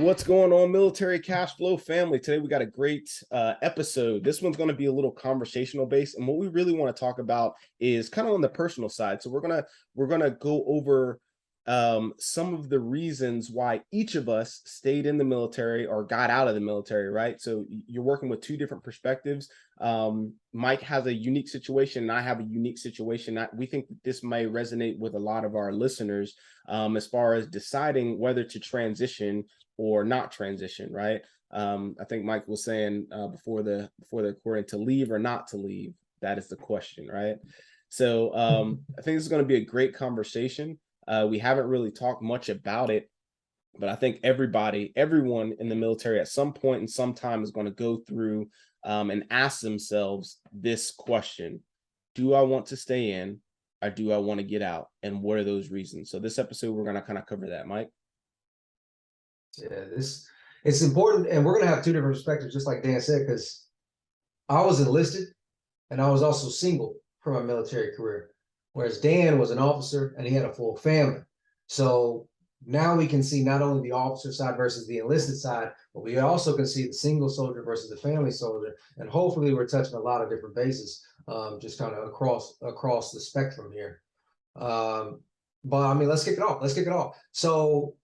What's going on, Military Cashflow family? Today we got a great episode. This one's going to be a little conversational based, and what we really want to talk about is kind of on the personal side. So we're gonna go over some of the reasons why each of us stayed in the military or got out of the military, right? So you're working with two different perspectives. Mike has a unique situation, and I have a unique situation. We think that this may resonate with a lot of our listeners as far as deciding whether to transition or not transition, right? I think Mike was saying before the recording, to leave or not to leave. That is the question, right? So I think this is going to be a great conversation. We haven't really talked much about it, but I think everyone in the military at some point in some time is going to go through and ask themselves this question: do I want to stay in, or do I want to get out? And what are those reasons? So this episode, we're going to kind of cover that, Mike. Yeah, it's important, and we're going to have two different perspectives, just like Dan said, because I was enlisted and I was also single for my military career, whereas Dan was an officer and he had a full family. So now we can see not only the officer side versus the enlisted side, but we also can see the single soldier versus the family soldier, and hopefully we're touching a lot of different bases, just kind of across the spectrum here. But I mean, let's kick it off. So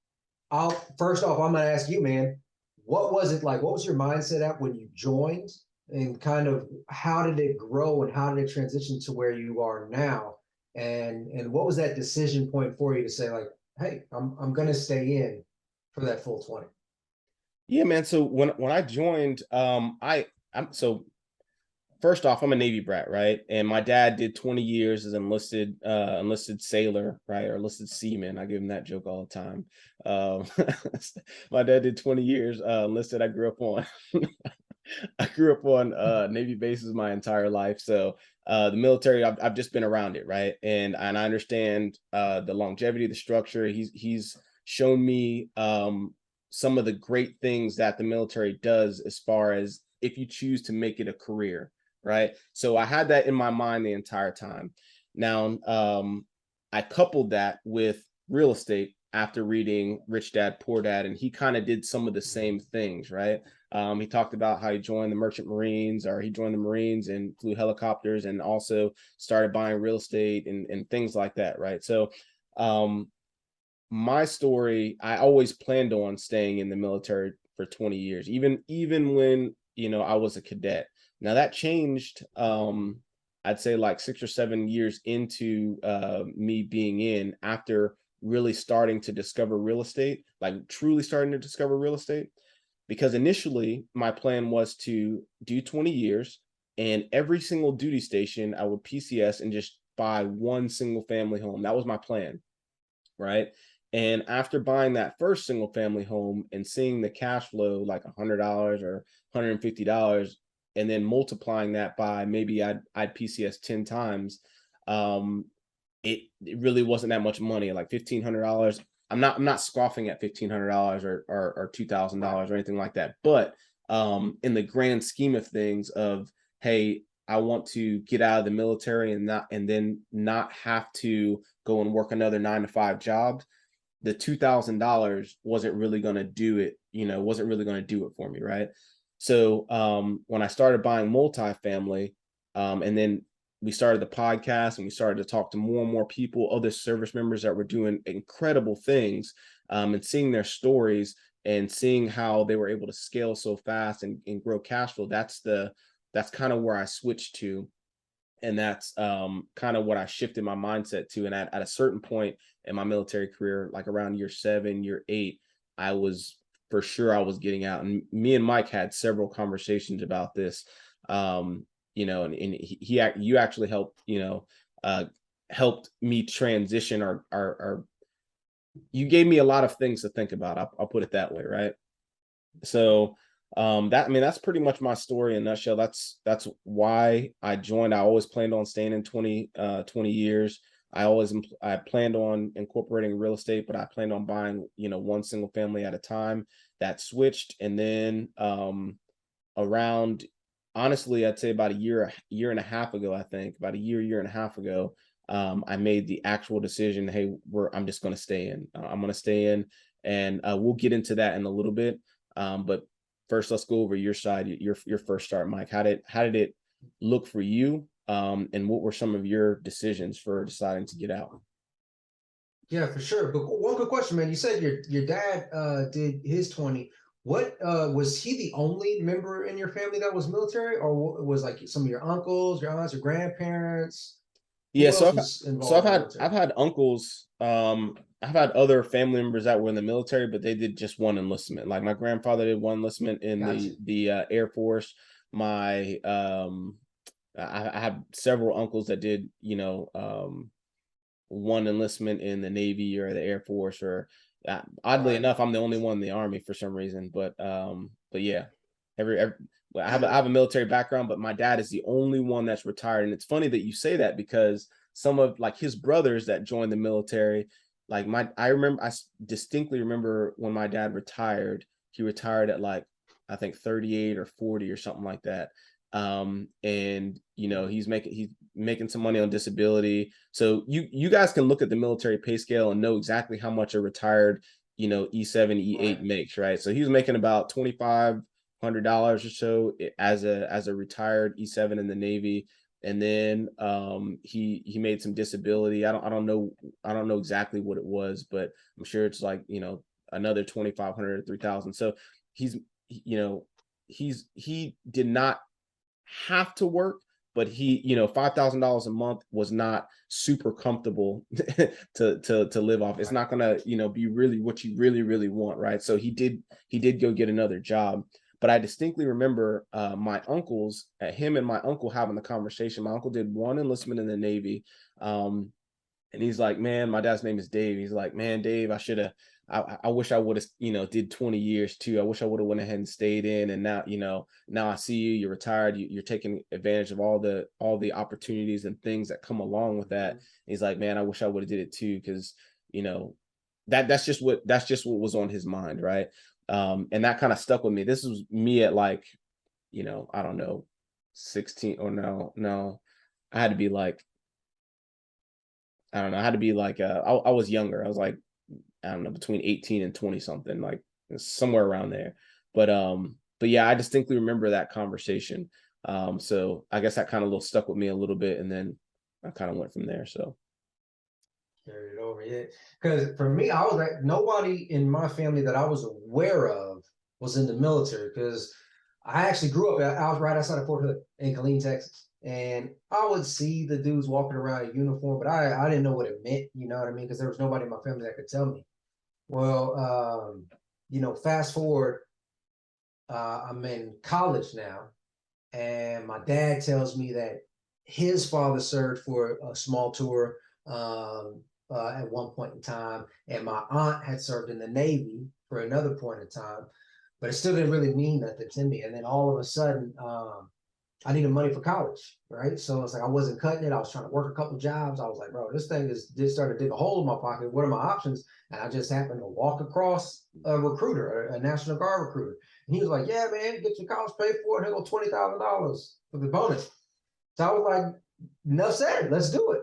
first off, I'm going to ask you, man, what was it like? What was your mindset at when you joined, and kind of how did it grow and how did it transition to where you are now? And what was that decision point for you to say, like, hey, I'm going to stay in for that full 20? Yeah, man. So when I joined, first off, I'm a Navy brat, right? And my dad did 20 years as enlisted sailor, right? Or enlisted seaman. I give him that joke all the time. My dad did 20 years enlisted. I grew up on Navy bases my entire life. So the military, I've just been around it, right? And I understand the longevity, the structure. He's shown me some of the great things that the military does as far as if you choose to make it a career. Right. So I had that in my mind the entire time. Now, I coupled that with real estate after reading Rich Dad, Poor Dad, and he kind of did some of the same things. Right. He talked about how he joined the Merchant Marines, or he joined the Marines and flew helicopters, and also started buying real estate and things like that. Right. So my story, I always planned on staying in the military for 20 years, even when, I was a cadet. Now that changed, I'd say like 6 or 7 years into me being in, after really starting to discover real estate, like truly starting to discover real estate. Because initially my plan was to do 20 years, and every single duty station I would PCS and just buy one single family home. That was my plan, right? And after buying that first single family home and seeing the cash flow like $100 or $150, and then multiplying that by maybe I'd PCS 10 times, it really wasn't that much money, like $1,500. I'm not scoffing at $1,500 or $2,000 or anything like that, but in the grand scheme of things of, hey, I want to get out of the military and then not have to go and work another 9-to-5 job, the $2,000 wasn't really going to do it, wasn't really going to do it for me, right? So when I started buying multifamily, and then we started the podcast and we started to talk to more and more people, other service members that were doing incredible things, and seeing their stories and seeing how they were able to scale so fast and grow cash flow, that's kind of where I switched to. And that's kind of what I shifted my mindset to. And at a certain point in my military career, like around year 7, year 8, I was getting out. And me and Mike had several conversations about this, and you actually helped, helped me transition, or you gave me a lot of things to think about. I'll put it that way, right? So that's pretty much my story in a nutshell. That's why I joined. I always planned on staying in 20 years. I planned on incorporating real estate, but I planned on buying, one single family at a time. That switched. And then around, honestly, I'd say about a year and a half ago, about a year and a half ago, I made the actual decision, hey, I'm just going to stay in. I'm going to stay in. And we'll get into that in a little bit. But first, let's go over your side, your first start, Mike. How did it look for you? And what were some of your decisions for deciding to get out? Yeah, for sure. But one good question, man. You said your dad did his 20. What was he the only member in your family that was military, or was like some of your uncles, your aunts, your grandparents? Yeah, Who else was involved in the military? I've had uncles. I've had other family members that were in the military, but they did just one enlistment. Like my grandfather did one enlistment in Gotcha. the Air Force. My I have several uncles that did, one enlistment in the Navy or the Air Force, or oddly Right. enough, I'm the only one in the Army for some reason. But yeah, every well, I have a military background, but my dad is the only one that's retired. And it's funny that you say that, because some of like his brothers that joined the military, like I distinctly remember when my dad retired. He retired at like, I think 38 or 40 or something like that. And he's making some money on disability. So you guys can look at the military pay scale and know exactly how much a retired, E7, E8 Right. makes, right? So he was making about $2,500 or so as a retired E7 in the Navy. And then he made some disability. I don't know exactly what it was, but I'm sure it's like, another 2,500 or 3,000. So he's he did not have to work, but he, $5,000 a month was not super comfortable to live off. It's Right. not gonna, be really what you really, really want, right? So he did go get another job. But I distinctly remember my uncles, him and my uncle having the conversation. My uncle did one enlistment in the Navy. And he's like, man, my dad's name is Dave. He's like, man, Dave, I wish I would have, did 20 years too. I wish I would have went ahead and stayed in. And now, now I see you, you're retired. You're taking advantage of all the opportunities and things that come along with that. And he's like, man, I wish I would have did it too. Cause that's just what was on his mind. Right. And that kind of stuck with me. This was me at like, I don't know, 16 or no, I had to be like, I don't know. I had to be like, I was younger. I was like, I don't know, between 18 and 20 something, like somewhere around there. But yeah, I distinctly remember that conversation. So I guess that kind of little stuck with me a little bit, and then I kind of went from there. So Carried it over, yeah. Because for me, I was like, nobody in my family that I was aware of was in the military. Because I actually grew up, I was right outside of Fort Hood in Killeen, Texas. And I would see the dudes walking around in uniform, but I didn't know what it meant, you know what I mean? Because there was nobody in my family that could tell me. Well, fast forward, I'm in college now, and my dad tells me that his father served for a small tour at one point in time, and my aunt had served in the Navy for another point in time, but it still didn't really mean nothing to me. And then all of a sudden, I needed money for college, right? So it's like I wasn't cutting it. I was trying to work a couple jobs. I was like, bro, this thing just started to dig a hole in my pocket. What are my options? And I just happened to walk across a recruiter, a National Guard recruiter. And he was like, yeah, man, get your college paid for it. Here go $20,000 for the bonus. So I was like, enough said, let's do it.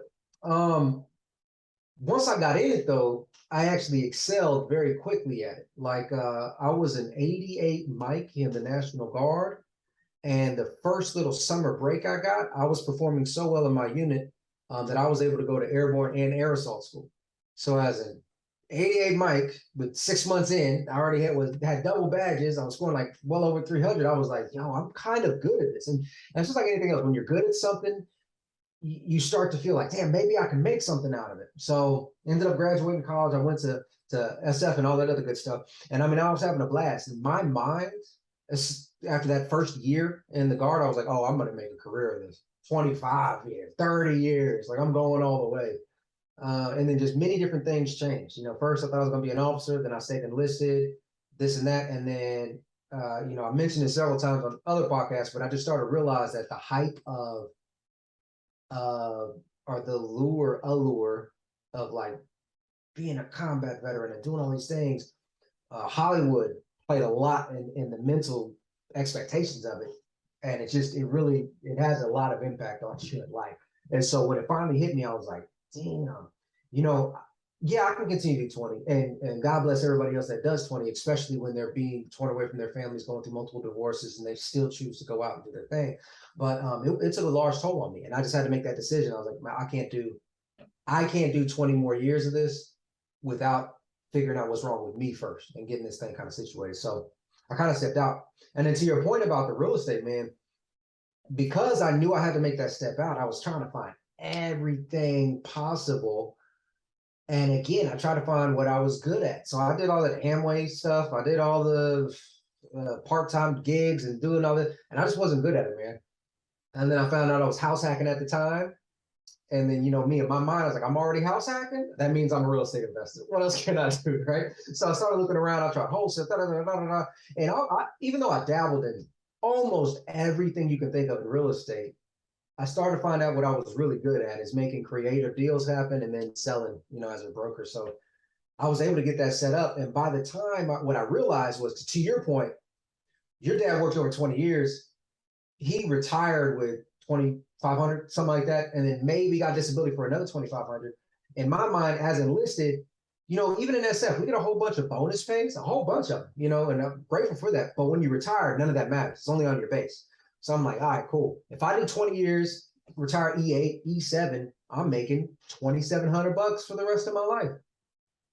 Once I got in it though, I actually excelled very quickly at it. Like I was an 88 Mike in the National Guard. And the first little summer break I got, I was performing so well in my unit that I was able to go to airborne and air assault school. So as an 88 Mike with 6 months in, I already had double badges. I was scoring like well over 300. I was like, I'm kind of good at this. And it's just like anything else. When you're good at something, you start to feel like, damn, maybe I can make something out of it. So ended up graduating college. I went to SF and all that other good stuff. And I mean, I was having a blast. In my mind, after that first year in the Guard, I was like, oh, I'm going to make a career of this. 25 years, 30 years, like I'm going all the way. And then just many different things changed. First I thought I was going to be an officer, then I stayed enlisted, this and that. And then, I mentioned it several times on other podcasts, but I just started to realize that the hype of or the allure of like being a combat veteran and doing all these things, Hollywood played a lot in the mental expectations of it. And it has a lot of impact on you in life. And so when it finally hit me, I was like, damn, yeah, I can continue to do 20, and God bless everybody else that does 20, especially when they're being torn away from their families, going through multiple divorces, and they still choose to go out and do their thing. But it took a large toll on me, and I just had to make that decision. I was like, man, I can't do 20 more years of this without figuring out what's wrong with me first and getting this thing kind of situated. So I kind of stepped out. And then to your point about the real estate, man, because I knew I had to make that step out, I was trying to find everything possible. And again, I tried to find what I was good at. So I did all that Amway stuff. I did all the part-time gigs and doing all that. And I just wasn't good at it, man. And then I found out I was house hacking at the time. And then, me in my mind, I was like, I'm already house hacking. That means I'm a real estate investor. What else can I do, right? So I started looking around. I tried wholesale, and even though I dabbled in almost everything you can think of in real estate, I started to find out what I was really good at is making creative deals happen and then selling, as a broker. So I was able to get that set up. And by the time, what I realized was, to your point, your dad worked over 20 years. He retired with 2,500, something like that, and then maybe got disability for another 2,500. In my mind, as enlisted, even in SF, we get a whole bunch of bonus pays, a whole bunch of them, and I'm grateful for that. But when you retire, none of that matters. It's only on your base. So I'm like, all right, cool. If I do 20 years, retire E8, E7, I'm making $2,700 for the rest of my life.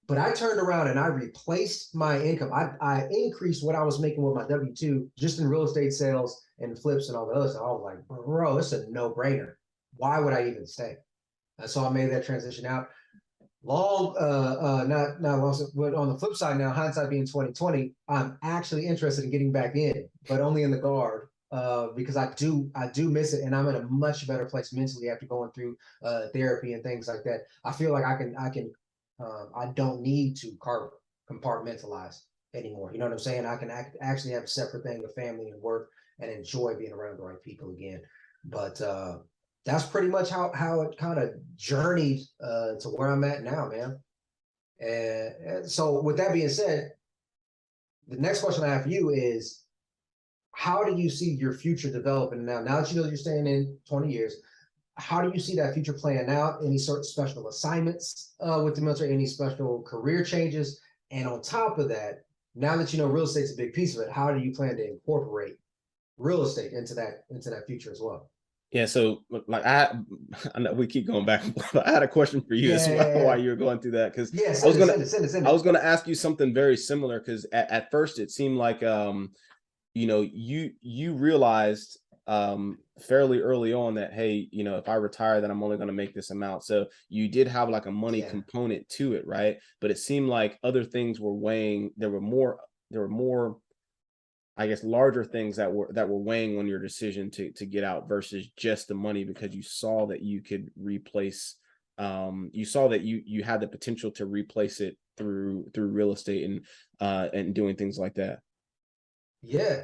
But I turned around and I replaced my income. I increased what I was making with my W-2 just in real estate sales and flips and all the other stuff. I was like, bro, it's a no-brainer. Why would I even stay? And so I made that transition out. Not long, but on the flip side now, hindsight being 2020, I'm actually interested in getting back in, but only in the guard. Because I do miss it, and I'm in a much better place mentally after going through therapy and things like that. I feel like I don't need to compartmentalize anymore. You know what I'm saying? I can actually have a separate thing with family and work and enjoy being around the right people again. But that's pretty much how it kind of journeyed to where I'm at now, man. And so with that being said, the next question I have for you is, how do you see your future developing now? Now that you know you're staying in 20 years, how do you see that future playing out? Any sort of special assignments with the military, any special career changes? And on top of that, now that you know real estate's a big piece of it, how do you plan to incorporate real estate into that future as well? Yeah, so like I know we keep going back, but I had a question for you as well while you were going through that, because I was gonna ask you something very similar, because at first it seemed like you realized fairly early on that, hey, if I retire, then I'm only going to make this amount. So you did have like a money component to it, right? But it seemed like other things were weighing. There were more, I guess, larger things that were weighing on your decision to get out versus just the money, because you saw that you could replace. You saw that you had the potential to replace it through real estate and doing things like that. Yeah.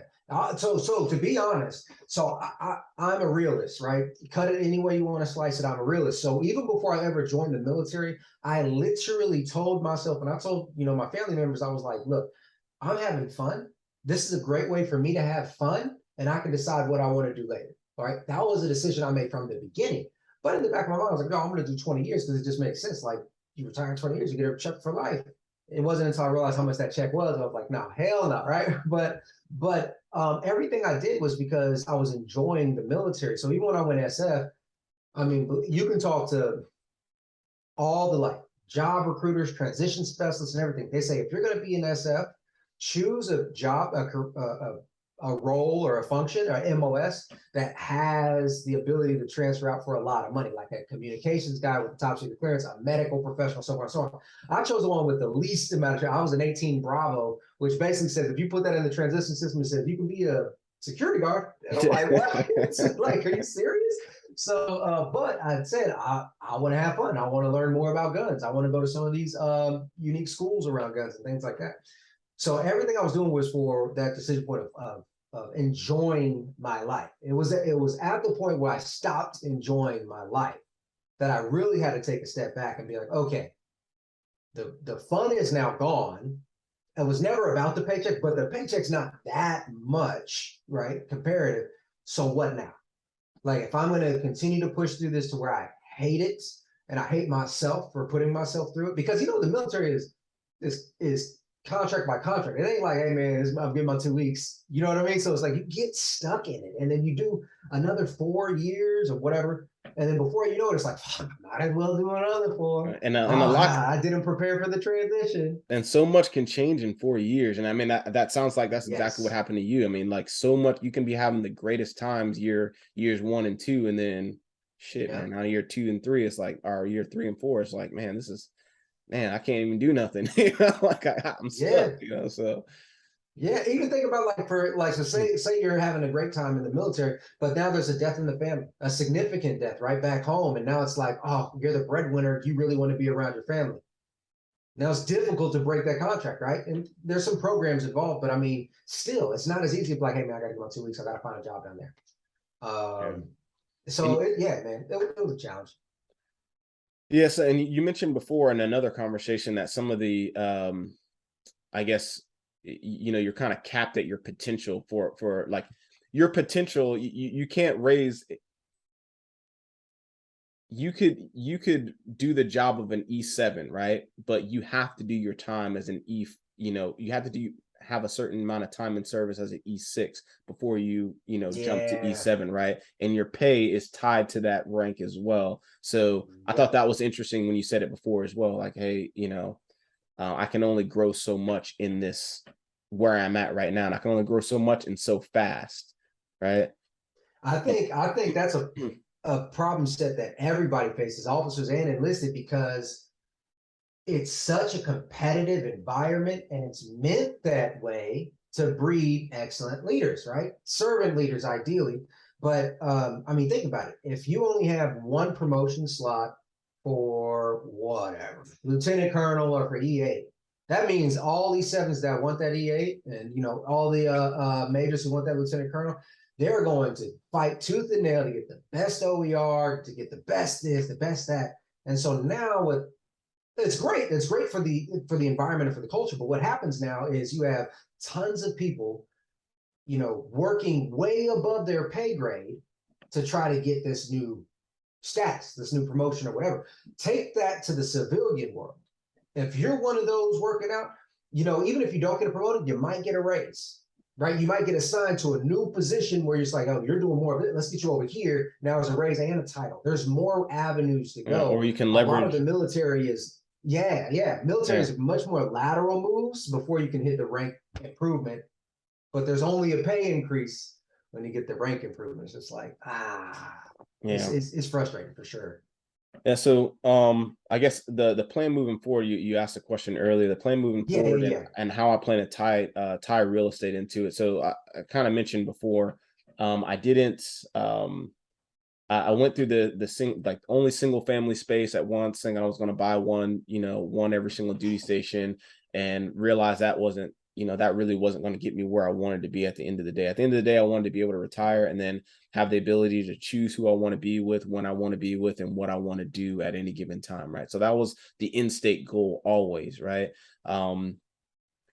So to be honest, I'm a realist, right? Cut it any way you want to slice it. I'm a realist. So even before I ever joined the military, I literally told myself, and I told, my family members, I was like, look, I'm having fun. This is a great way for me to have fun, and I can decide what I want to do later. All right. That was a decision I made from the beginning. But in the back of my mind, I was like, no, I'm going to do 20 years because it just makes sense. Like, you retire in 20 years, you get a check for life. It wasn't until I realized how much that check was, I was like, no, hell no, right? But everything I did was because I was enjoying the military. So even when I went SF, I mean, you can talk to all the job recruiters, transition specialists, and everything. They say, if you're going to be in SF, choose a job, a role or a function or MOS that has the ability to transfer out for a lot of money, like a communications guy with the top secret clearance, a medical professional, so on and so on. I chose the one with the least amount of, I was an 18 Bravo, which basically says, if you put that in the transition system, it says you can be a security guard. And I'm like, what? Like, are you serious? So, but I said, I want to have fun. I want to learn more about guns. I want to go to some of these unique schools around guns and things like that. So everything I was doing was for that decision point of enjoying my life. It was at the point where I stopped enjoying my life that I really had to take a step back and be like, okay, the fun is now gone. It was never about the paycheck, but the paycheck's not that much, right? Comparative. So what now? Like, if I'm going to continue to push through this to where I hate it and I hate myself for putting myself through it, because the military is contract by contract. It ain't like, hey man, I'm getting my 2 weeks. You know what I mean? So it's like you get stuck in it, and then you do another 4 years or whatever, and then before you know it, it's like, I might as well do another 4. And a lot, I didn't prepare for the transition. and so much can change in 4 years. And I mean, that sounds like that's exactly what Yes. happened to you. I mean, like, so much, you can be having the greatest times years 1 and 2, and then shit, Yeah. man, now year 2 and 3, it's like, or year 3 and 4, it's like, man, I can't even do nothing. Like I'm stuck, Yeah. so. Yeah, even think about so say you're having a great time in the military, but now there's a death in the family, a significant death right back home, and now it's like, oh, you're the breadwinner, you really want to be around your family. Now it's difficult to break that contract, right? And there's some programs involved, but I mean, still, it's not as easy to like, hey man, I got to go 2 weeks, I got to find a job down there. Yeah. Man, it was a challenge. Yes, and you mentioned before in another conversation that some of the, I guess, you're kind of capped at your potential for like your potential. You can't raise. You could do the job of an E7, right? But you have to do your time as an you have to have a certain amount of time in service as an E6 before you jump to E7, right? And your pay is tied to that rank as well. So I thought that was interesting when you said it before as well. Like, hey, I can only grow so much in this where I'm at right now, and I can only grow so much and so fast, right? I think that's a problem set that everybody faces, officers and enlisted, because it's such a competitive environment, and it's meant that way to breed excellent leaders, right? Servant leaders, ideally. But I mean, think about it. If you only have one promotion slot for whatever, lieutenant colonel or for E8, that means all E7s that want that E8, and all the majors who want that lieutenant colonel, they're going to fight tooth and nail to get the best OER, to get the best this, the best that. And so now it's great. It's great for the environment and for the culture. But what happens now is you have tons of people, working way above their pay grade to try to get this new status, this new promotion or whatever. Take that to the civilian world. If you're one of those working out, even if you don't get promoted, you might get a raise, right? You might get assigned to a new position where you're just like, oh, you're doing more of it. Let's get you over here. Now as a raise and a title. There's more avenues to go. Or you can leverage. A lot of the military is is much more lateral moves before you can hit the rank improvement, but there's only a pay increase when you get the rank improvement. It's just like, it's frustrating for sure. Yeah, so I guess the plan moving forward, you asked a question earlier, the plan moving forward and how I plan to tie real estate into it. So I kind of mentioned before, I didn't I went through the only single family space at once, thinking I was going to buy one every single duty station, and realized that wasn't, that really wasn't going to get me where I wanted to be at the end of the day. At the end of the day, I wanted to be able to retire and then have the ability to choose who I want to be with, when I want to be with, and what I want to do at any given time, right? So that was the end state goal always, right? In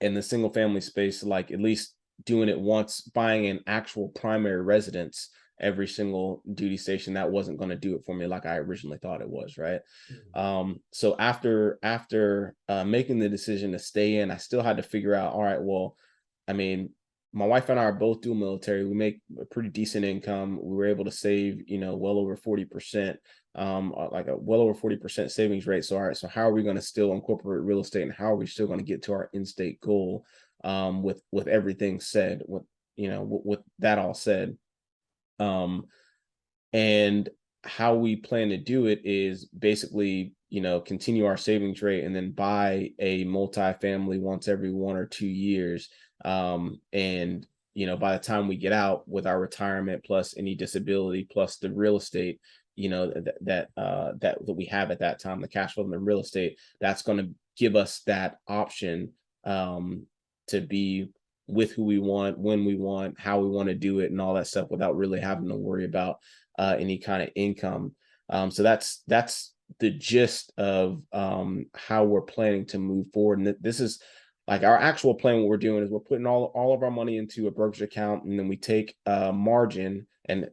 the single family space, like at least doing it once, buying an actual primary residence every single duty station, that wasn't going to do it for me like I originally thought it was, right? So after making the decision to stay in, I still had to figure out, all right, well, I mean, my wife and I are both dual military. We make a pretty decent income. We were able to save, well over 40%, like a well over 40% savings rate. So, all right, so how are we going to still incorporate real estate, and how are we still going to get to our in-state goal, with everything said, with that all said? And how we plan to do it is basically, continue our savings rate and then buy a multifamily once every 1 or 2 years. And by the time we get out with our retirement plus any disability plus the real estate, that we have at that time, the cash flow from the real estate, that's going to give us that option to be with who we want, when we want, how we want to do it, and all that stuff, without really having to worry about any kind of income. So that's the gist of how we're planning to move forward. And this is like our actual plan. What we're doing is we're putting all of our money into a brokerage account, and then we take margin. And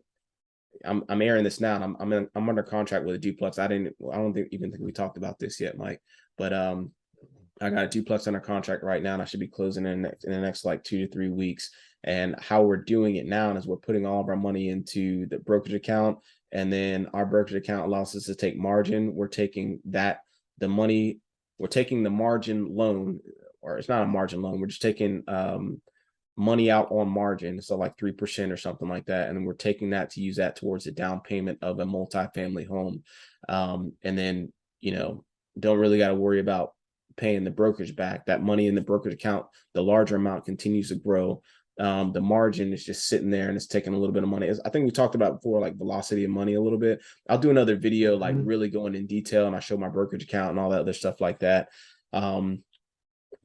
I'm airing this now, and I'm under contract with a duplex. I don't even think we talked about this yet, Mike. But I got a duplex under contract right now, and I should be closing in the next like 2 to 3 weeks. And how we're doing it now is we're putting all of our money into the brokerage account, and then our brokerage account allows us to take margin. We're taking the money, we're taking the margin loan, or it's not a margin loan. We're just taking money out on margin, so like 3% or something like that, and then we're taking that to use that towards the down payment of a multifamily home, and then don't really got to worry about paying the brokerage back. That money in the brokerage account, the larger amount continues to grow. The margin is just sitting there, and it's taking a little bit of money. I think we talked about before, like velocity of money a little bit. I'll do another video like really going in detail, and I show my brokerage account and all that other stuff like that.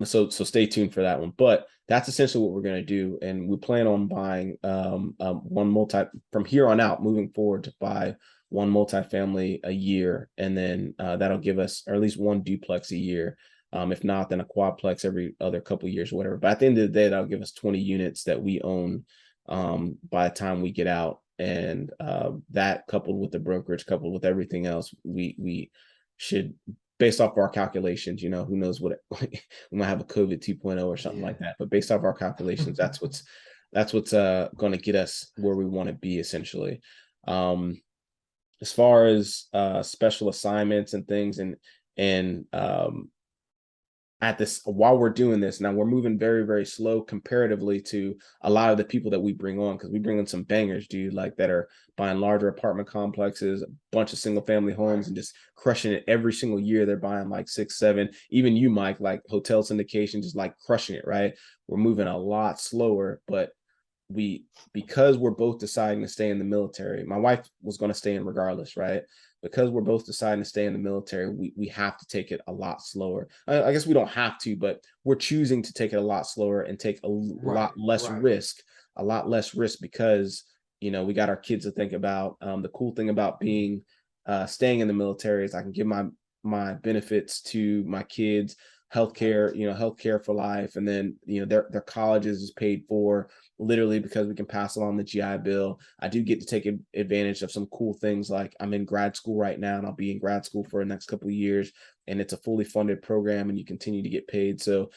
So stay tuned for that one. But that's essentially what we're going to do, and we plan on buying one from here on out, moving forward, to buy one multifamily a year, and then that'll give us, or at least one duplex a year. If not, then a quadplex every other couple of years or whatever. But at the end of the day, that'll give us 20 units that we own by the time we get out. And that, coupled with the brokerage, coupled with everything else, we should, based off our calculations, who knows what we might have a COVID 2.0 or something like that. But based off our calculations, that's what's going to get us where we want to be, essentially. As far as special assignments and things, and at this, while we're doing this now, we're moving very, very slow comparatively to a lot of the people that we bring on, because we bring in some bangers, dude, like that are buying larger apartment complexes, a bunch of single family homes, and just crushing it every single year. They're buying like 6, 7, even you, Mike, like hotel syndication, just like crushing it, right? We're moving a lot slower, but because we're both deciding to stay in the military, my wife was going to stay in regardless, right? Because we're both deciding to stay in the military, we have to take it a lot slower. I guess we don't have to, but we're choosing to take it a lot slower and take a lot less risk, because we got our kids to think about. The cool thing about staying in the military is I can give my benefits to my kids, healthcare for life, and then their colleges is paid for, literally, because we can pass along the GI Bill. I do get to take advantage of some cool things, like I'm in grad school right now, and I'll be in grad school for the next couple of years, and it's a fully funded program, and you continue to get paid. So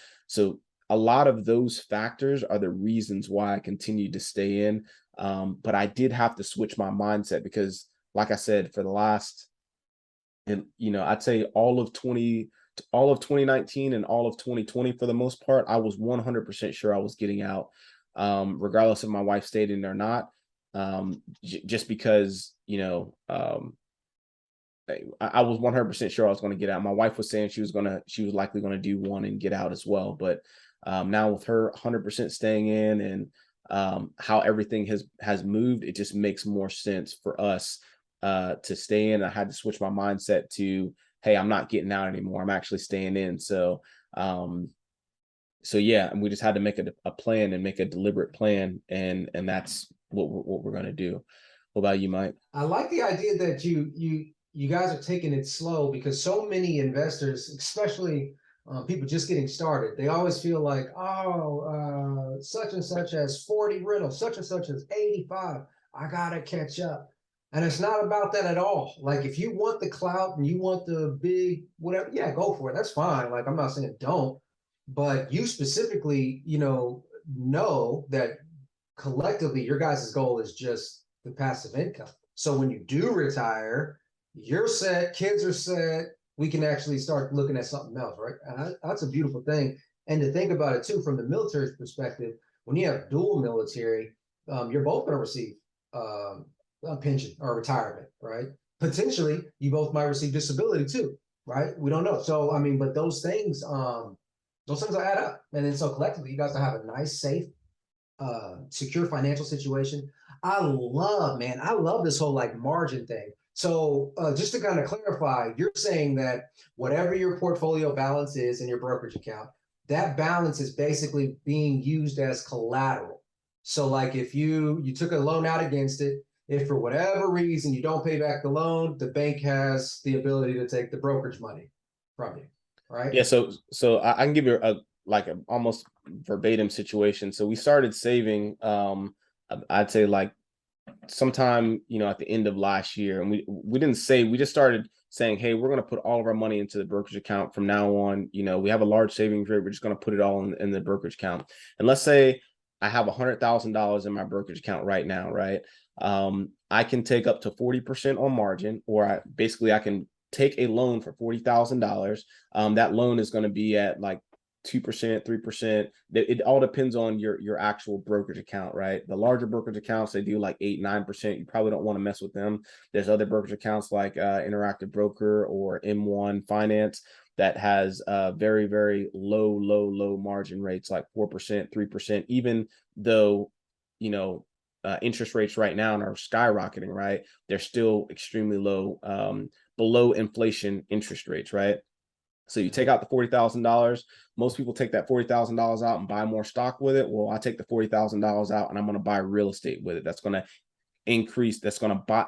a lot of those factors are the reasons why I continue to stay in. But I did have to switch my mindset, because, like I said, for the last, and I'd say all of 2019 and all of 2020, for the most part, I was 100% sure I was getting out, regardless if my wife stayed in or not, just because I was 100% sure I was going to get out. My wife was saying she was likely going to do one and get out as well. But now, with her 100% staying in, and how everything has moved, it just makes more sense for us to stay in. I had to switch my mindset to, hey, I'm not getting out anymore, I'm actually staying in. So yeah, and we just had to make a plan, and make a deliberate plan, and that's what we're going to do. What about you, Mike? I like the idea that you guys are taking it slow, because so many investors, especially people just getting started, they always feel like, such and such has 40 rentals, such and such has 85. I gotta catch up. And it's not about that at all. Like, if you want the clout and you want the big whatever, yeah, go for it. That's fine. Like, I'm not saying don't, but you specifically, know that collectively your guys' goal is just the passive income. So when you do retire, you're set, kids are set, we can actually start looking at something else, right? And that's a beautiful thing. And to think about it too, from the military's perspective, when you have dual military, you're both going to receive a pension or retirement, right? Potentially, you both might receive disability too, right? We don't know. So, I mean, but those things will add up. And then so collectively, you guys will have a nice, safe, secure financial situation. I love this whole like margin thing. So just to kind of clarify, you're saying that whatever your portfolio balance is in your brokerage account, that balance is basically being used as collateral. So like if you took a loan out against it, if for whatever reason you don't pay back the loan, the bank has the ability to take the brokerage money from you, right? Yeah, so I can give you a almost verbatim situation. So we started saving, I'd say like sometime, at the end of last year, and we didn't say, we just started saying, hey, we're going to put all of our money into the brokerage account from now on. We have a large savings rate. We're just going to put it all in the brokerage account. And let's say I have $100,000 in my brokerage account right now, right? I can take up to 40% on margin, or I can take a loan for $40,000. That loan is going to be at like 2%, 3%. It all depends on your actual brokerage account, right? The larger brokerage accounts, they do like 8, 9%. You probably don't want to mess with them. There's other brokerage accounts like Interactive Broker or M1 Finance that has very, very low margin rates, like 4%, 3%, even though, interest rates right now are skyrocketing, right? They're still extremely low, below inflation interest rates, right? So you take out the $40,000. Most people take that $40,000 out and buy more stock with it. Well, I take the $40,000 out and I'm going to buy real estate with it. That's going to increase. That's going to buy,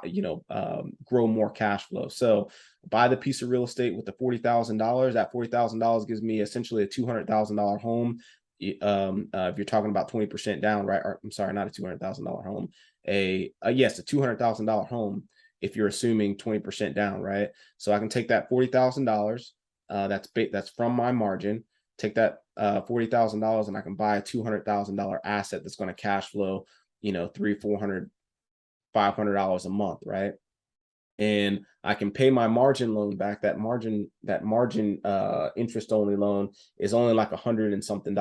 grow more cash flow. So buy the piece of real estate with the $40,000. That $40,000 gives me essentially a $200,000 home. If you're talking about 20% down, right? Or, I'm sorry, not a $200,000 home. Yes, a $200,000 home. If you're assuming 20% down, right? So I can take that $40,000. That's from my margin. Take that $40,000 and I can buy a $200,000 asset that's going to cash flow, $300, $400, $500 a month, right? And I can pay my margin loan back. That margin interest only loan is only like $100 and something.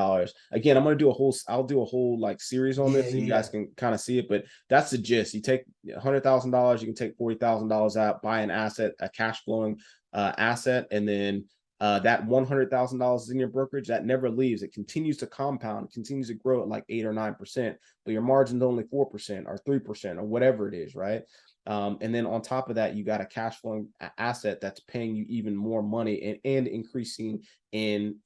Again, I'll do a whole like series on this so you guys can kind of see it, but that's the gist. You take $100,000, you can take $40,000 out, buy an asset, a cash flowing asset, and then that $100,000 is in your brokerage. That never leaves. It continues to compound, continues to grow at like 8 or 9%, but your margin's only 4% or 3% or whatever it is, right? And then on top of that, you got a cash flowing asset that's paying you even more money and increasing in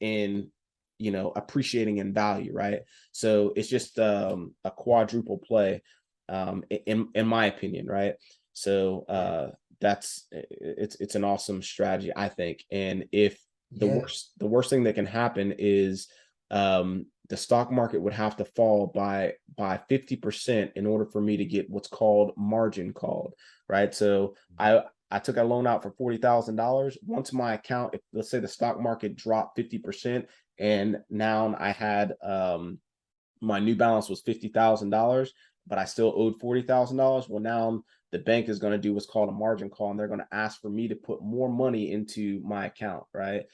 appreciating in value, right? So it's just a quadruple play, in my opinion, right? So it's an awesome strategy, I think. And if the worst thing that can happen is the stock market would have to fall by 50% in order for me to get what's called margin called, right? So I took a loan out for $40,000. Once my account, if let's say the stock market dropped 50%, and now I had my new balance was $50,000, but I still owed $40,000. Well, now the bank is going to do what's called a margin call, and they're going to ask for me to put more money into my account, right?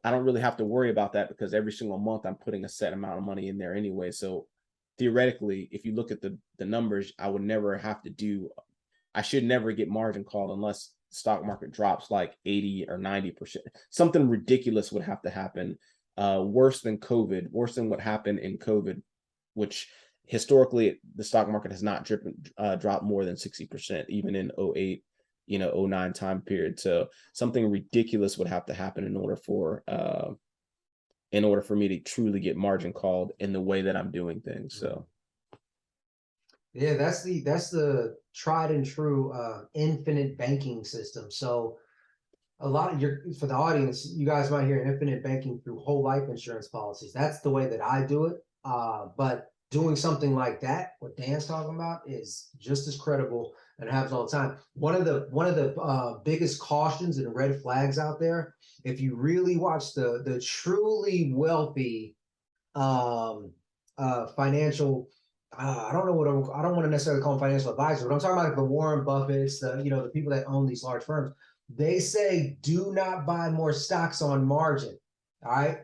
I don't really have to worry about that because every single month I'm putting a set amount of money in there anyway. So theoretically, if you look at the numbers, I should never get margin called unless the stock market drops like 80 or 90%. Something ridiculous would have to happen, worse than what happened in COVID, which historically the stock market has not dropped more than 60%, even in 08, 09 time period. So something ridiculous would have to happen in order for me to truly get margin called in the way that I'm doing things. So yeah, that's the tried and true infinite banking system. So a lot of for the audience, you guys might hear infinite banking through whole life insurance policies. That's the way that I do it. But doing something like that, what Dan's talking about, is just as credible and happens all the time. One of the biggest cautions and red flags out there, if you really watch the truly wealthy financial, I don't want to necessarily call them financial advisors, but I'm talking about like the Warren Buffetts, the people that own these large firms. They say do not buy more stocks on margin. All right,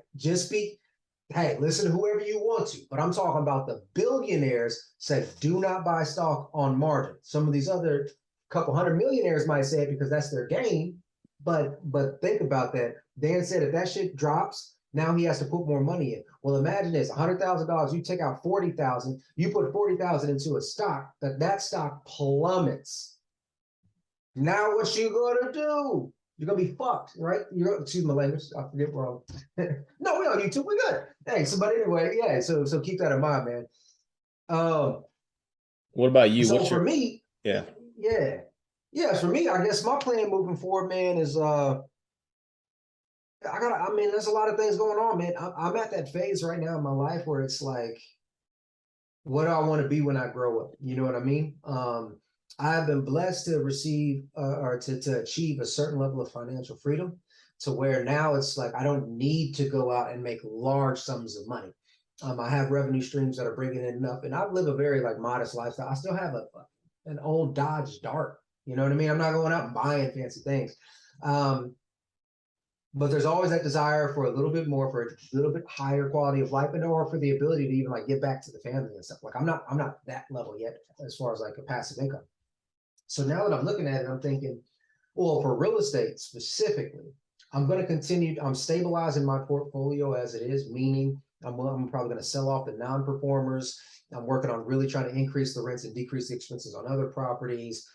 hey, listen to whoever you want to, but I'm talking about the billionaires said do not buy stock on margin. Some of these other couple hundred millionaires might say it because that's their game, but think about that. Dan said if that shit drops, now he has to put more money in. Well, imagine this: $100,000. You take out 40,000. You put 40,000 into a stock. That stock plummets. Now what you gonna do? You're gonna be fucked, right? Excuse my language. I forget where I'm. No, we're on YouTube. We're good. Thanks. But anyway, yeah. So keep that in mind, man. What about you? So for me, yeah. For me, I guess my plan moving forward, man, is there's a lot of things going on, man. I'm at that phase right now in my life where it's like what do I want to be when I grow up? You know what I mean? I've been blessed to receive or to achieve a certain level of financial freedom to where now it's like I don't need to go out and make large sums of money. I have revenue streams that are bringing in enough, and I live a very like modest lifestyle. I still have an old Dodge Dart. You know what I mean? I'm not going out and buying fancy things. But there's always that desire for a little bit more, for a little bit higher quality of life, and or for the ability to even like get back to the family and stuff. Like I'm not that level yet as far as like a passive income. So now that I'm looking at it, I'm thinking, well, for real estate specifically, I'm going to continue. I'm stabilizing my portfolio as it is, meaning I'm probably going to sell off the non-performers. I'm working on really trying to increase the rents and decrease the expenses on other properties.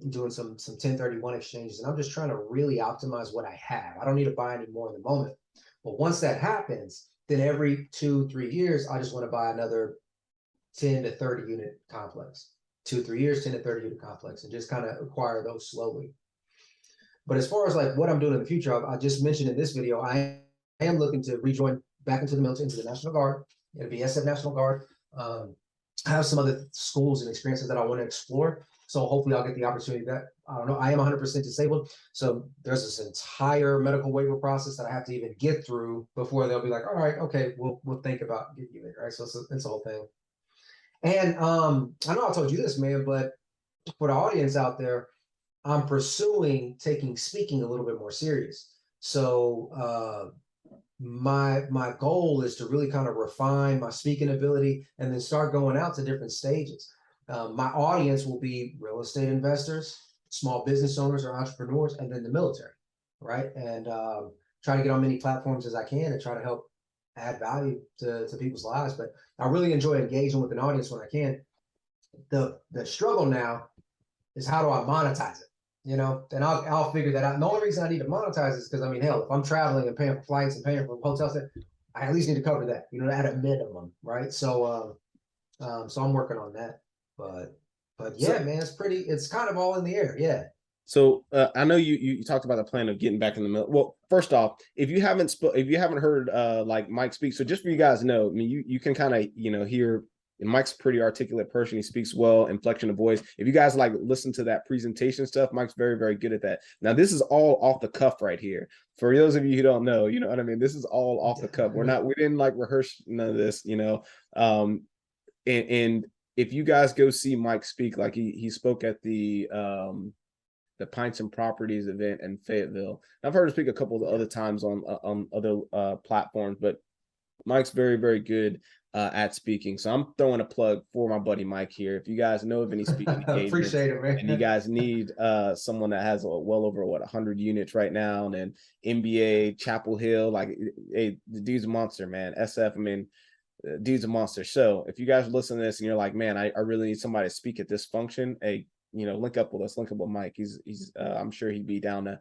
Doing some 1031 exchanges, and I'm just trying to really optimize what I have. I don't need to buy any more in the moment. But once that happens, then every 2-3 years, I just want to buy another 10 to 30 unit complex. 2-3 years, 10 to 30 unit complex, and just kind of acquire those slowly. But as far as like what I'm doing in the future, I just mentioned in this video, I am looking to rejoin back into the military, into the National Guard. It'll be SF National Guard. I have some other schools and experiences that I want to explore. So hopefully I'll get the opportunity that, I don't know, I am 100% disabled. So there's this entire medical waiver process that I have to even get through before they'll be like, all right, okay, we'll think about getting you in, right? So it's a whole thing. And I know I told you this, man, but for the audience out there, I'm pursuing taking speaking a little bit more serious. So my goal is to really kind of refine my speaking ability and then start going out to different stages. My audience will be real estate investors, small business owners or entrepreneurs, and then the military, right? And try to get on many platforms as I can and try to help add value to people's lives. But I really enjoy engaging with an audience when I can. The struggle now is how do I monetize it? You know, and I'll figure that out. And the only reason I need to monetize is because, I mean, hell, if I'm traveling and paying for flights and paying for hotels, I at least need to cover that, you know, at a minimum, right? So so I'm working on that. But yeah, so, man, it's kind of all in the air. Yeah. So I know you talked about the plan of getting back in the middle. Well, first off, if you haven't heard like Mike speak, so just for you guys to know, I mean, you can kind of hear. And Mike's a pretty articulate person. He speaks well, inflection of voice. If you guys like listen to that presentation stuff, Mike's very, very good at that. Now, this is all off the cuff right here. For those of you who don't know, you know what I mean? This is all off the cuff. We didn't like rehearse none of this, and if you guys go see Mike speak, like he spoke at the Pints and Properties event in Fayetteville. I've heard him speak a couple of other times on other platforms, but Mike's very, very good at speaking. So I'm throwing a plug for my buddy Mike here. If you guys know of any speaking engagements, appreciate it, man. And you guys need someone that has well over 100 units right now, and then NBA, Chapel Hill, like, hey, the dude's a monster, man. SF, I mean, dude's a monster. So if you guys listen to this and you're like, man, I really need somebody to speak at this function, hey, link up with us, link up with Mike. He's I'm sure he'd be down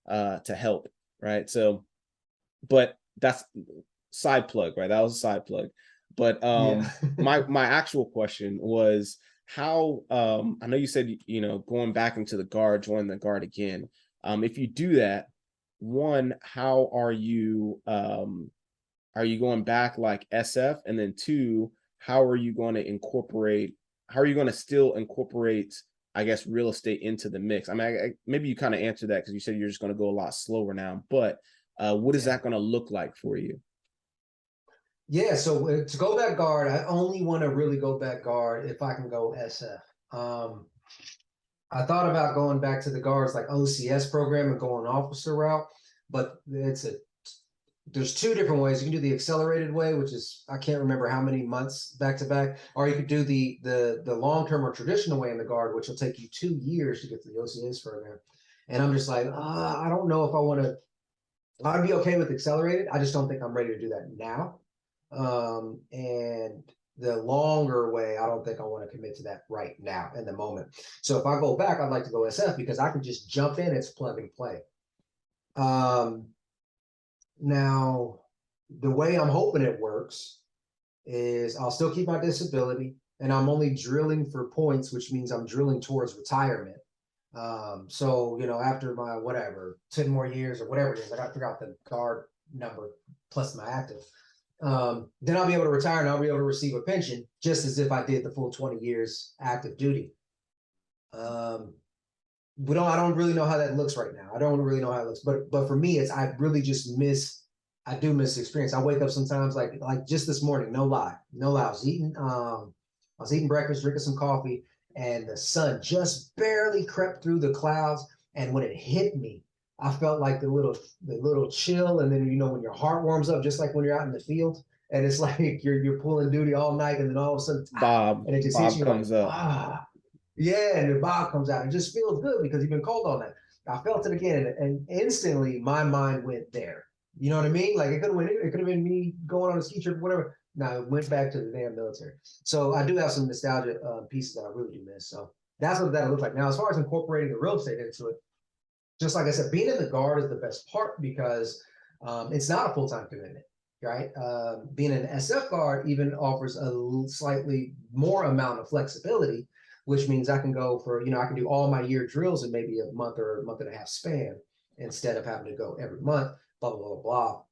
to help, right? So, but that's side plug, right? That was a side plug. But yeah. my actual question was how I know you said going back into the Guard, join the Guard again. If you do that, one, how are you going back like SF? And then two, how are you going to still incorporate, I guess, real estate into the mix? I mean, maybe you kind of answered that because you said you're just going to go a lot slower now, but what is that going to look like for you? Yeah, so to go back Guard, I only want to really go back Guard if I can go SF. I thought about going back to the Guards like OCS program and going officer route, but there's two different ways. You can do the accelerated way, which is I can't remember how many months back to back, or you could do the long-term or traditional way in the Guard, which will take you 2 years to get to the OCS program. And I'm just like, I don't know if I want to. I'd be okay with accelerated. I just don't think I'm ready to do that now. And the longer way, I don't think I want to commit to that right now in the moment. So if I go back, I'd like to go SF because I can just jump in. It's plug and play. Now, the way I'm hoping it works is I'll still keep my disability, and I'm only drilling for points, which means I'm drilling towards retirement. So, after my 10 more years or whatever it is, I got to figure out the Guard number plus my active. Then I'll be able to retire and I'll be able to receive a pension just as if I did the full 20 years active duty. I don't really know how that looks right now. I don't really know how it looks, but for me, I really just I do miss the experience. I wake up sometimes like just this morning, no lie. I was eating breakfast, drinking some coffee, and the sun just barely crept through the clouds. And when it hit me, I felt like the little chill. And then, when your heart warms up, just like when you're out in the field, and it's like you're pulling duty all night, and then all of a sudden, and it just hits you comes like, up. yeah, and the Bob comes out. It just feels good because you've been called all night. I felt it again, and instantly my mind went there. You know what I mean? Like it could have been me going on a ski trip or whatever. No, it went back to the damn military. So I do have some nostalgia pieces that I really do miss. So that's what that looks like. Now, as far as incorporating the real estate into it, just like I said, being in the guard is the best part because it's not a full-time commitment, right? Being an SF guard even offers a slightly more amount of flexibility, which means I can go for, I can do all my year drills in maybe a month or a month and a half span instead of having to go every month, blah, blah, blah, blah.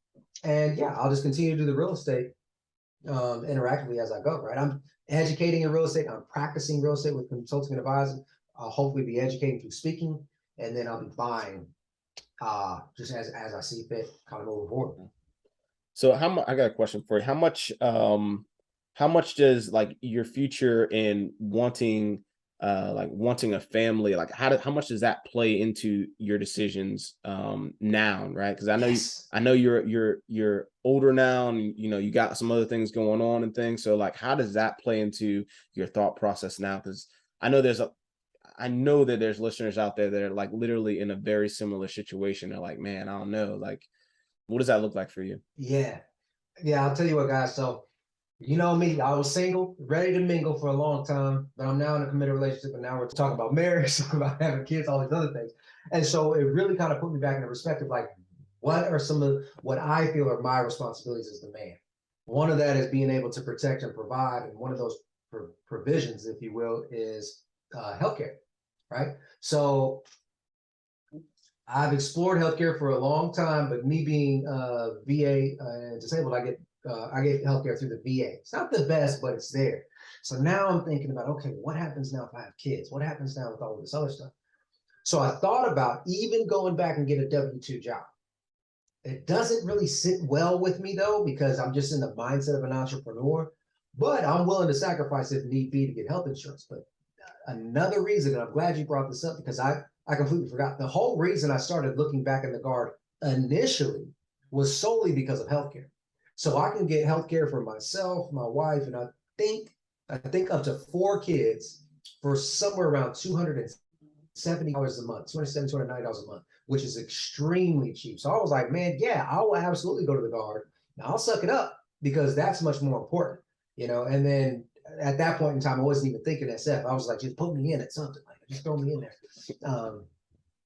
And yeah, I'll just continue to do the real estate interactively as I go, right? I'm educating in real estate. I'm practicing real estate with consulting and advising. I'll hopefully be educating through speaking, and then I'll be buying just as I see fit, kind of moving forward. So I got a question for you. How much does like your future in wanting wanting a family, like how much does that play into your decisions now, right? Because Yes. I know you're older now, and you got some other things going on and things. So like how does that play into your thought process now? Because I know I know that there's listeners out there that are like literally in a very similar situation. They're like, man, I don't know. Like, what does that look like for you? Yeah. Yeah, I'll tell you what, guys. So, you know me, I was single, ready to mingle for a long time, but I'm now in a committed relationship, and now we're talking about marriage, talking about having kids, all these other things. And so it really kind of put me back in the perspective, like, what are some of what I feel are my responsibilities as the man? One of that is being able to protect and provide, and one of those provisions, if you will, is healthcare, right? So I've explored healthcare for a long time, but me being VA disabled, I get healthcare through the VA. It's not the best, but it's there. So now I'm thinking about, okay, what happens now if I have kids? What happens now with all of this other stuff? So I thought about even going back and get a W-2 job. It doesn't really sit well with me though, because I'm just in the mindset of an entrepreneur, but I'm willing to sacrifice if need be to get health insurance. But another reason, and I'm glad you brought this up because I completely forgot. The whole reason I started looking back in the guard initially was solely because of healthcare. So I can get healthcare for myself, my wife, and I think up to 4 kids for somewhere around $270 a month, $270, $290 a month, which is extremely cheap. So I was like, man, yeah, I will absolutely go to the guard. Now I'll suck it up because that's much more important, And then at that point in time, I wasn't even thinking SF. I was like, just put me in at something, like just throw me in there.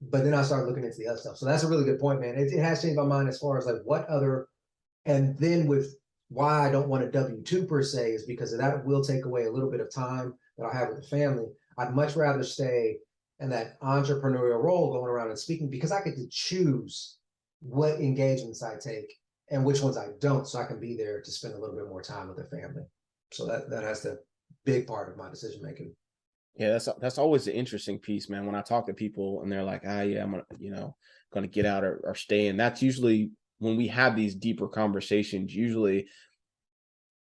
But then I started looking into the other stuff. So that's a really good point, man. It has changed my mind as far as like what other, and then with why I don't want a W-2 per se is because that will take away a little bit of time that I have with the family. I'd much rather stay in that entrepreneurial role going around and speaking because I get to choose what engagements I take and which ones I don't, so I can be there to spend a little bit more time with the family. So that has the big part of my decision making. Yeah, that's always the interesting piece, man. When I talk to people and they're like, yeah, I'm gonna get out or stay. And that's usually when we have these deeper conversations, usually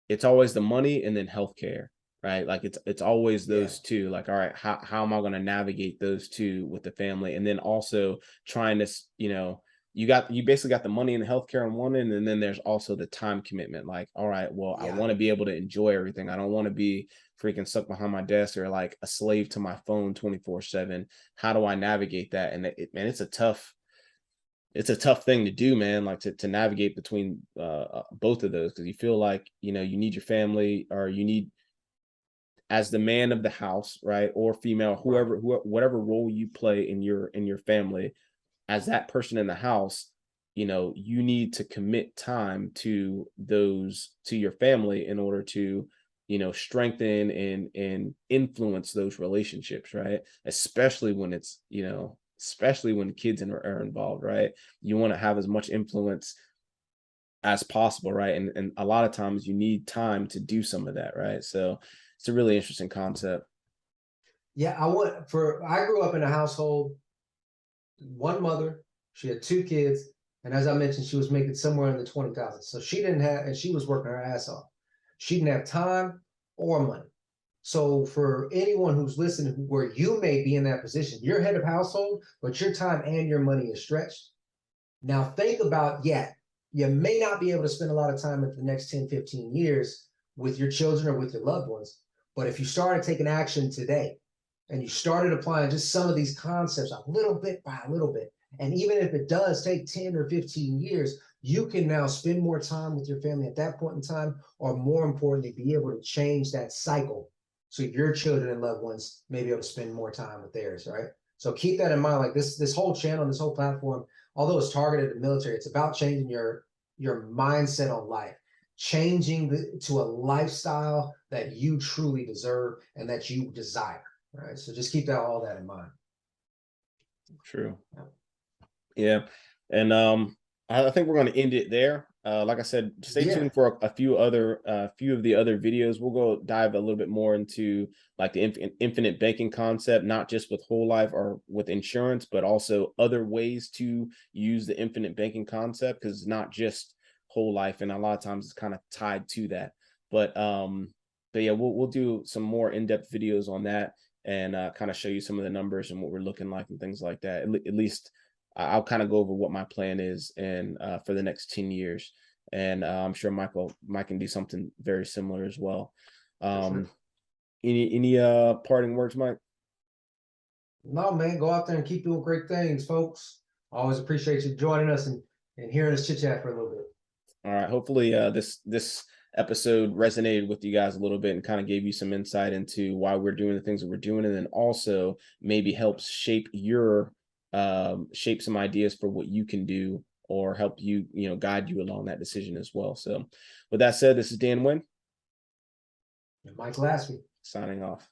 it's always the money and then healthcare, right? Like it's always those two. Like, all right, how am I gonna navigate those two with the family? And then also trying to, you basically got the money and the healthcare on one end, and then there's also the time commitment. Like, all right, well, I want to be able to enjoy everything. I don't want to be freaking stuck behind my desk or like a slave to my phone 24/7. How do I navigate that? And man, it's a tough thing to do, man. Like to navigate between both of those because you feel like you need your family or you need as the man of the house, right, or female, whatever role you play in your family as that person in the house, you need to commit time to your family in order to, strengthen and influence those relationships, right? Especially when especially when kids are involved, right? You want to have as much influence as possible, right? And a lot of times you need time to do some of that, right? So it's a really interesting concept. Yeah, I grew up in a household, one mother, she had two kids, and as I mentioned, she was making somewhere in the 20,000. So she didn't have, and she was working her ass off. She didn't have time or money. So for anyone who's listening, where you may be in that position, you're head of household, but your time and your money is stretched. Now think about, yeah, you may not be able to spend a lot of time in the next 10, 15 years with your children or with your loved ones. But if you started taking action today and you started applying just some of these concepts a little bit by a little bit, and even if it does take 10 or 15 years, you can now spend more time with your family at that point in time, or more importantly, be able to change that cycle so your children and loved ones may be able to spend more time with theirs, right? So keep that in mind. Like this whole channel, this whole platform, although it's targeted at the military, it's about changing your mindset on life, changing to a lifestyle that you truly deserve and that you desire. Right. So just keep all that in mind. True. Yeah. And I think we're going to end it there. Like I said, stay tuned for a few of the other videos. We'll go dive a little bit more into like the infinite banking concept, not just with whole life or with insurance, but also other ways to use the infinite banking concept, because it's not just whole life, and a lot of times it's kind of tied to that. But yeah, we'll do some more in-depth videos on that, and kind of show you some of the numbers and what we're looking like and things like that. At least I'll kind of go over what my plan is and for the next 10 years. And I'm sure Mike can do something very similar as well. Any parting words, Mike? No, man, go out there and keep doing great things, folks. Always appreciate you joining us and hearing us chit chat for a little bit. All right. Hopefully this episode resonated with you guys a little bit and kind of gave you some insight into why we're doing the things that we're doing, and then also maybe helps shape some ideas for what you can do, or help you, guide you along that decision as well. So with that said, this is Dan Wynn. And Mike Lasky signing off.